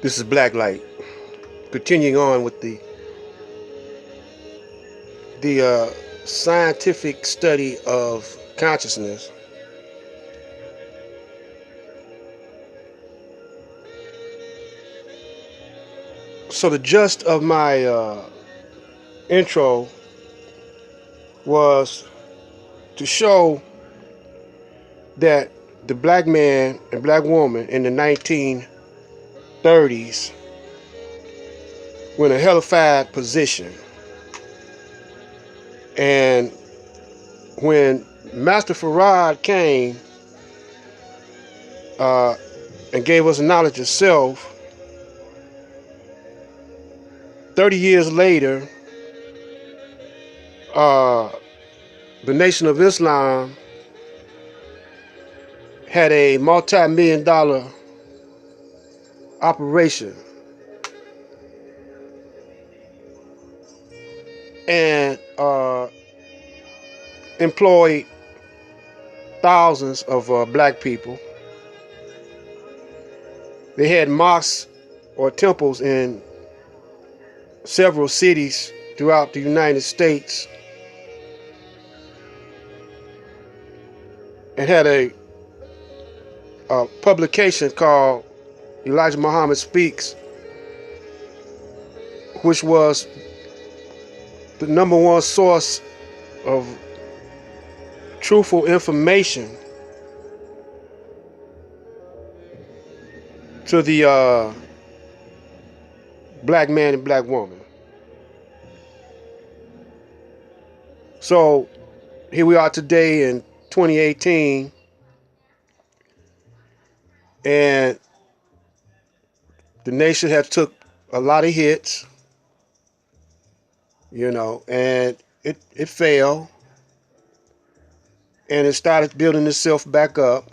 This is Blacklight. Continuing on with the scientific study of consciousness. So the gist of my intro was to show that the black man and black woman in the 1930s were in a hellified position. And when Master Farad came and gave us knowledge of self, 30 years later, the Nation of Islam had a multi-million-dollar operation, and employed thousands of black people. They had mosques or temples in several cities throughout the United States, and had a publication called Elijah Muhammad Speaks, which was the number one source of truthful information to the black man and black woman. So here we are today in 2018, and the nation has took a lot of hits, and it failed, and it started building itself back up.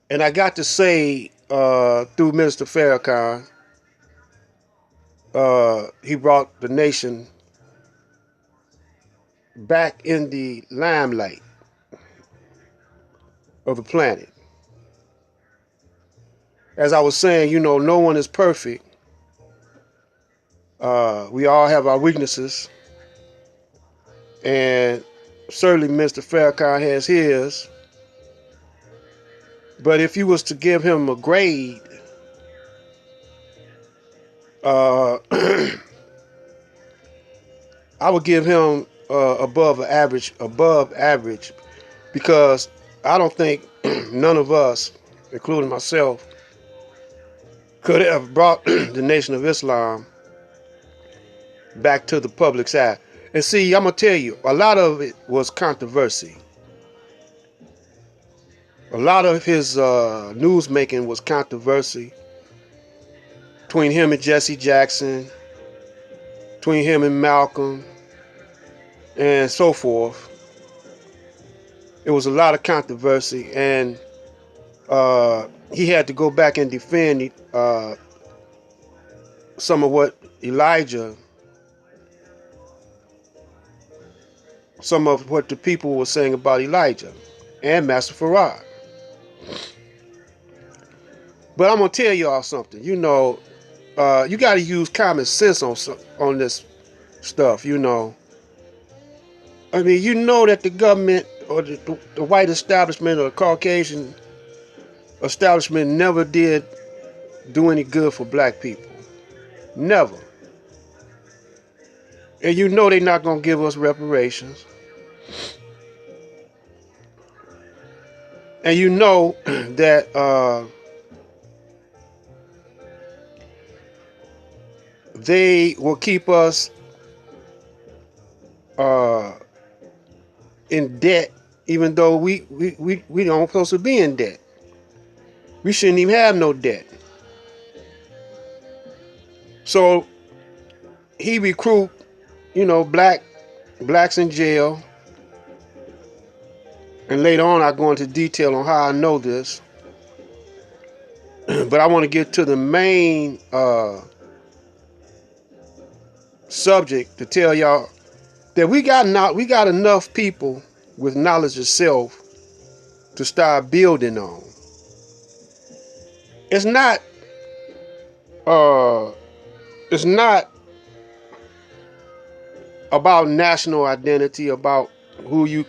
And I got to say, through Minister Farrakhan, he brought the nation back in the limelight of the planet. As I was saying, no one is perfect. We all have our weaknesses, and certainly Mr. Farrakhan has his. But if you was to give him a grade, I would give him above average, because I don't think none of us, including myself, could have brought the Nation of Islam back to the public's eye. And see, I'm going to tell you, a lot of it was controversy. A lot of his news making was controversy between him and Jesse Jackson, between him and Malcolm, and so forth. It was a lot of controversy, and he had to go back and defend some of what some of what the people were saying about Elijah and Master Farad. But I'm gonna tell y'all something. You got to use common sense on this stuff. I mean, that the government or the white establishment or the Caucasian establishment never did do any good for black people. Never. And they're not gonna give us reparations. And that they will keep us in debt, even though we don't supposed to be in debt. We shouldn't even have no debt. So he recruit, blacks in jail. And later on, I'll go into detail on how I know this. But I want to get to the main subject to tell y'all that we got enough people with knowledge of self to start building on. it's not uh it's not about national identity, about who you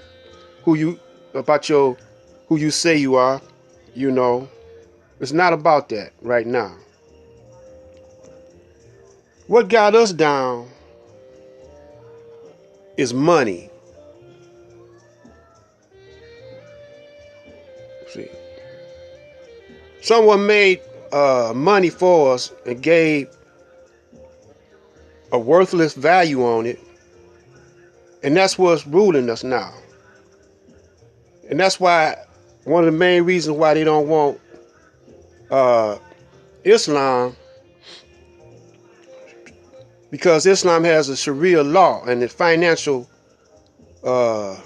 who you about your who you say you are, you know. It's not about that right now. What got us down is money. See, someone made money for us and gave a worthless value on it, and that's what's ruling us now. And that's why one of the main reasons why they don't want uh, Islam, because Islam has a Sharia law, and the financial uh,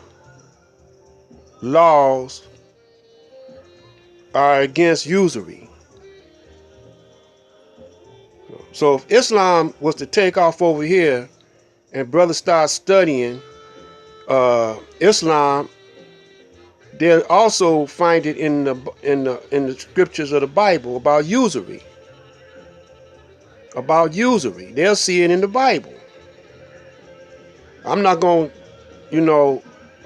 laws are against usury. So if Islam was to take off over here and brothers start studying Islam, they'll also find it in the scriptures of the Bible about usury. About usury. They'll see it in the Bible. I'm not going to,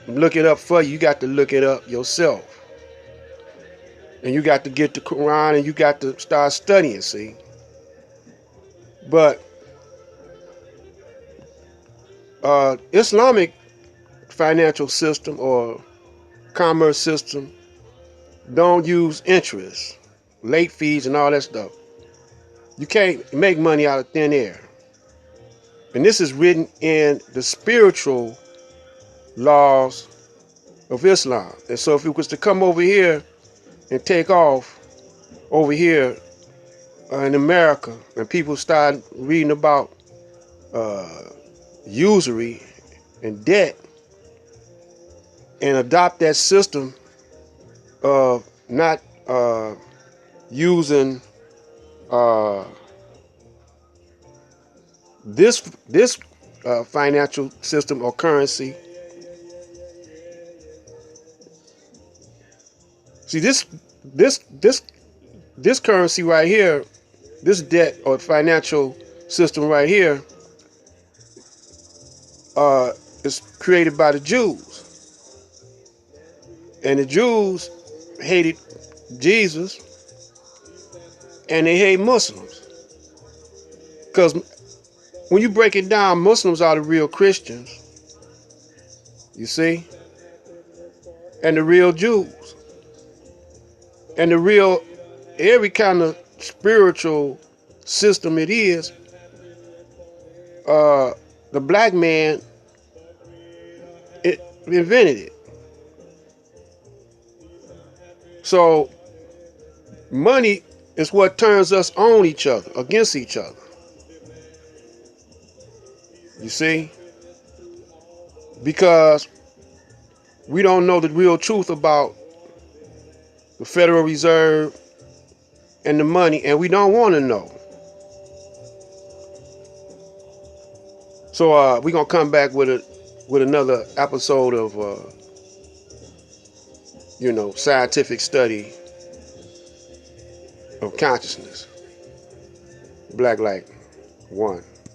look it up for you. You got to look it up yourself. And you got to get the Quran and you got to start studying, see? But Islamic financial system or commerce system don't use interest, late fees, and all that stuff. You can't make money out of thin air. And this is written in the spiritual laws of Islam. And so if it was to come over here and take off over here in America and people start reading about usury and debt and adopt that system of not using this financial system or currency. See, this currency right here, this debt or financial system right here, is created by the Jews, and the Jews hated Jesus, and they hate Muslims, because when you break it down, Muslims are the real Christians, you see, and the real Jews, and the real every kind of spiritual system it is. The black man invented it. So money is what turns us on each other, against each other. You see? Because we don't know the real truth about the Federal Reserve and the money, and we don't want to know. So we're going to come back with another episode of scientific study of consciousness. Black Light 1.